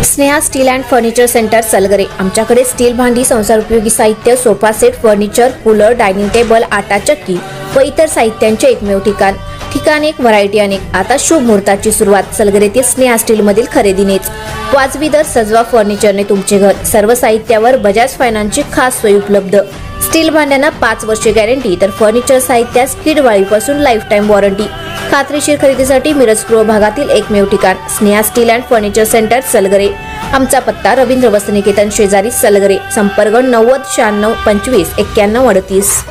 Sneha steel and furniture centre Salgare. आमच्याकडे steel भांडी, संसार उपयोगी साहित्य, sofa set, furniture, cooler, dining table, आटा चक्की व इतर साहित्यांचे एकमेव ठिकाण एक, व्हरायटी अनेक। आता शुभ मुहूर्ताची सुरुवात सलगरेतील स्नेहा स्टील मधील खरेदीनेच। वाजवी दर, सजवा फर्निचरने तुमचे घर। सर्व साहित्यावर बजाज फायनान्सची खास सोय उपलब्ध। स्टील भांड्यांना 5 वर्षे गॅरंटी, तर फर्निचर साहित्यास किडवाळीपासून लाईफ टाइम वॉरंटी। खात्रीशीर खरेदीसाठी मिरज पूर्व भागातील एकमेव ठिकाण Sneha steel and furniture centre Salgare. आमचा पत्ता रवींद्र वस्त्रनिकेतन शेजारी सलगरे। संपर्क 90 96 25 91 38।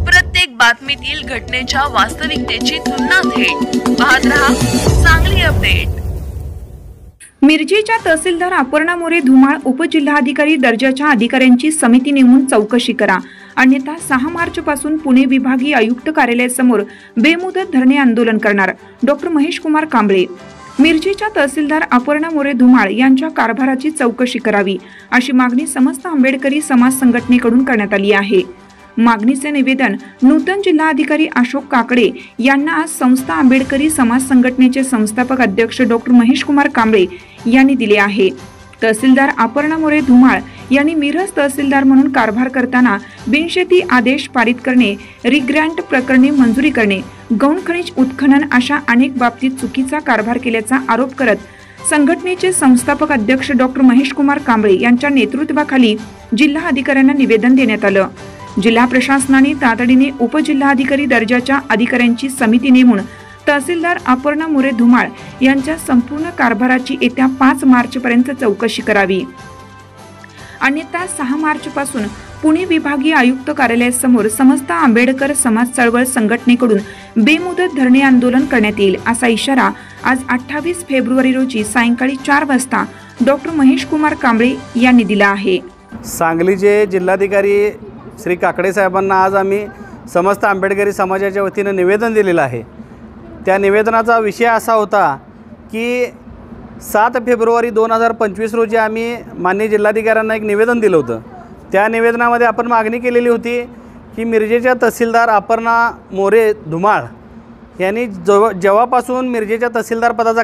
प्रत्येक बातमीतील घटनेच्या वास्तविकतेची तुलना थेट पाहत रहा चांगली अपडेट। मिरजेच्या तहसीलदार अपर्णा मोरे धुमाळ उपजिल्हाधिकारी दर्जाच्या अधिकाऱ्यांची समिती नेमून चौकशी करा, अन्यथा 6 मार्च पासून पुणे विभागीय आयुक्त कार्यालयासमोर बेमुदत धरणे आंदोलन करणार। डॉक्टर महेश कुमार कांबळे। मिरजेच्या तहसीलदार अपर्णा मोरे धुमाळ यांच्या कारभाराची चौकशी करावी अशी मागणी समस्त आंबेडकरी समाज संघटनेकडून करण्यात आली आहे। मागणीचे निवेदन नूतन जिल्हाधिकारी अशोक काकडे यांना आज संस्था आंबेडकरी समाज संघटनेचे संस्थापक अध्यक्ष डॉक्टर महेश कुमार कांबळे यांनी दिले आहे। तहसीलदार अपर्णा मोरे धुमाळ यांनी मिरज तहसीलदार म्हणून कारभार करताना बिनशेती आदेश पारित करणे, रिग्रँट प्रकरणे मंजुरी करणे, गौण खनिज उत्खनन अशा अनेक बाबतीत चुकीचा कारभार केल्याचा आरोप करत संघटनेचे संस्थापक अध्यक्ष डॉक्टर महेश कुमार कांबळे यांच्या नेतृत्वाखाली जिल्हा अधिकाऱ्यांना निवेदन देण्यात आलं। जिल्हा प्रशासनाने तातडीने उपजिल्हाधिकारी दर्जाच्या अधिकाऱ्यांची समिती नेमून तहसीलदार अपर्णा मोरे धुमाळ यांच्या संपूर्ण कारभाराची येत्या 5 मार्च पर्यंत चौकशी करावी, अन्यथा 6 मार्च पासून पुणे विभागीय आयुक्त कार्यालयासमोर समस्त आंबेडकर समाज चळवळ संघटनेकडून बेमुदत धरणे आंदोलन करण्यात येईल, असा इशारा आज 28 फेब्रुवारी रोजी सायंकाळी 4 वाजता डॉक्टर महेश कुमार कांबळे यांनी दिला आहे। सांगलीचे जिल्हाधिकारी श्री काकडे साहेबांना आज आम्ही समस्त आंबेडकरी समाजाच्या वतीने निवेदन दिलेलं आहे। त्या निवेदनाचा विषय असा होता की 7 फेब्रुवारी 2025 रोजी आम्ही माननीय जिल्हाधिकाऱ्यांना एक निवेदन दिलं होतं। त्या निवेदनामध्ये आपण मागणी केलेली होती की मिरजेच्या तहसीलदार अपर्णा मोरे धुमाळ यांनी जेव्हापासून मिरजेच्या तहसीलदार पदाचा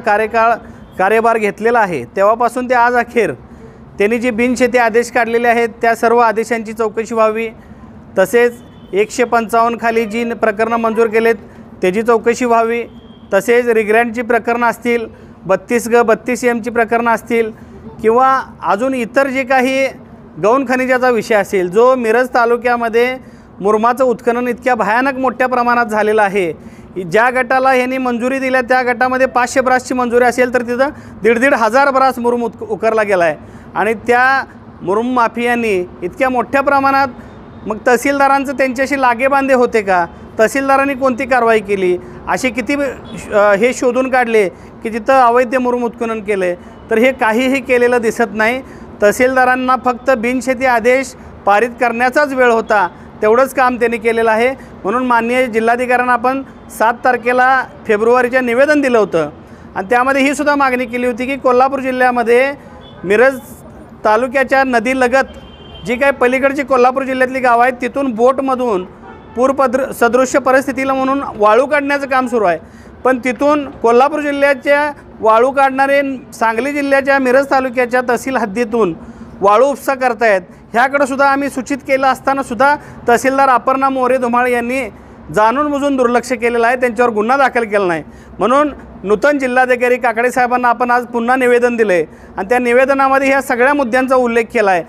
कार्यभार घेतलेला आहे तेव्हापासून ते आज अखेर त्यांनी जे बिनशेती आदेश काढलेले आहेत त्या सर्व आदेशांची चौकशी व्हावी, तसेच 155 खाली जी प्रकरणं मंजूर केलेत त्याची चौकशी व्हावी, तसेच रिग्रँटची प्रकरणं असतील, 32G 32M ची प्रकरणं असतील किंवा अजून इतर जे काही गौण खनिजाचा विषय असेल, जो मिरज तालुक्यामध्ये मुरमाचं उत्खनन इतक्या भयानक मोठ्या प्रमाणात झालेलं आहे। ज्या गटाला ह्यांनी मंजुरी दिल्या त्या गटामध्ये 500 ब्रासची मंजुरी असेल तर तिथं 1,500 ब्रास मुरुम उकरला गेला आहे आणि त्या मुरुम माफियांनी इतक्या मोठ्या प्रमाणात मग तहसीलदारांचं त्यांच्याशी लागेबांधे होते का, तहसीलदारांनी कोणती कारवाई केली, असे किती हे शोधून काढले की जिथं अवैध मुरुम उत्खनन केले, तर हे काहीही केलेलं दिसत नाही। तहसीलदारांना फक्त बिनशेती आदेश पारित करण्याचाच वेळ होता, तेवढंच काम त्यांनी केलेलं आहे। म्हणून माननीय जिल्हाधिकाऱ्यांना आपण 7 तारखेला फेब्रुवारीच्या निवेदन दिलं होतं आणि त्यामध्ये ही सुद्धा मागणी केली होती की कोल्हापूर जिल्ह्यामध्ये मिरज तालुक्याच्या नदीलगत जी काही पलीकडची कोल्हापूर जिल्ह्यातली गावं आहेत तिथून बोटमधून सदृश्य परिस्थितीला म्हणून वाळू काढण्याचं काम सुरू आहे, पण तिथून कोल्हापूर जिल्ह्याच्या वाळू काढणारे सांगली जिल्ह्याच्या मिरज तालुक्याच्या तहसील हद्दीतून वाळू उपसा करतायत। ह्याकडे सुद्धा आम्ही सूचित केलं असताना सुद्धा तहसीलदार अपर्णा मोरे धुमाळ यांनी जाणून बुजून दुर्लक्ष केलेलं आहे, त्यांच्यावर गुन्हा दाखल केला नाही। म्हणून नूतन जिल्हाधिकारी काकडे साहेबांना आपण आज पुन्हा निवेदन दिले आणि त्या निवेदनामध्ये ह्या सगळ्या मुद्द्यांचा उल्लेख केला आहे।